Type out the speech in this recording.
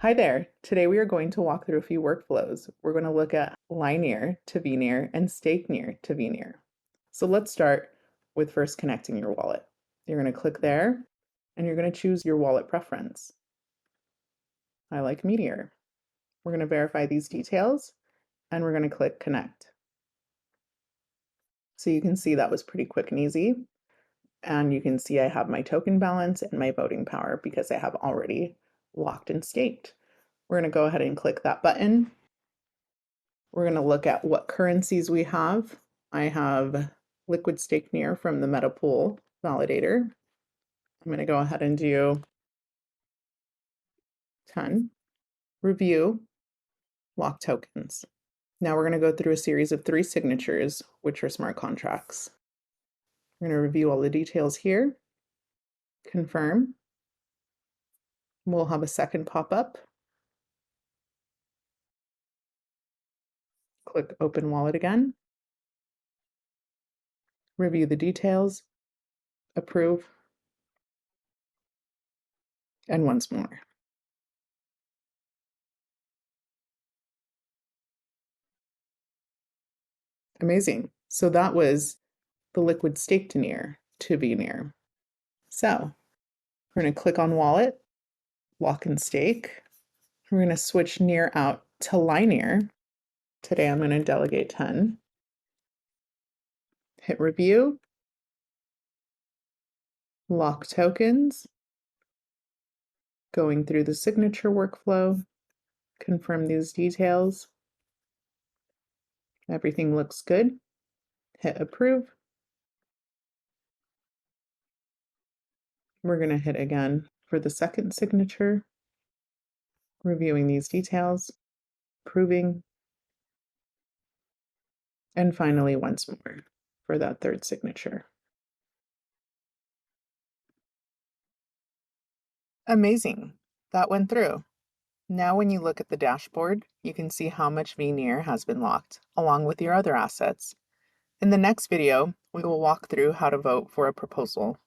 Hi there. Today we are going to walk through a few workflows. We're going to look at Linear to vNear and StakeNear to vNear. So let's start with first connecting your wallet. You're going to click there and you're going to choose your wallet preference. I like Meteor. We're going to verify these details and we're going to click Connect. So you can see that was pretty quick and easy. And you can see I have my token balance and my voting power because I have already locked and staked. We're going to go ahead and click that button. We're going to look at what currencies we have. I have Liquid StakeNear from the Metapool validator. I'm going to go ahead and do 10, review, lock tokens. Now we're going to go through a series of 3 signatures, which are smart contracts. We're going to review all the details here, confirm. We'll have a second pop-up. Click Open Wallet again. Review the details, approve, and once more. Amazing. So that was the Liquid StakeNear to vNear. So we're going to click on Wallet, lock and stake. We're going to switch Near out to Linear. Today I'm going to delegate 10. Hit review, lock tokens, going through the signature workflow, confirm these details. Everything looks good. Hit approve. We're going to hit again for the second signature, reviewing these details, approving, and finally once more for that third signature. Amazing. That went through. Now when you look at the dashboard, you can see how much vNear has been locked, along with your other assets. In the next video, we will walk through how to vote for a proposal.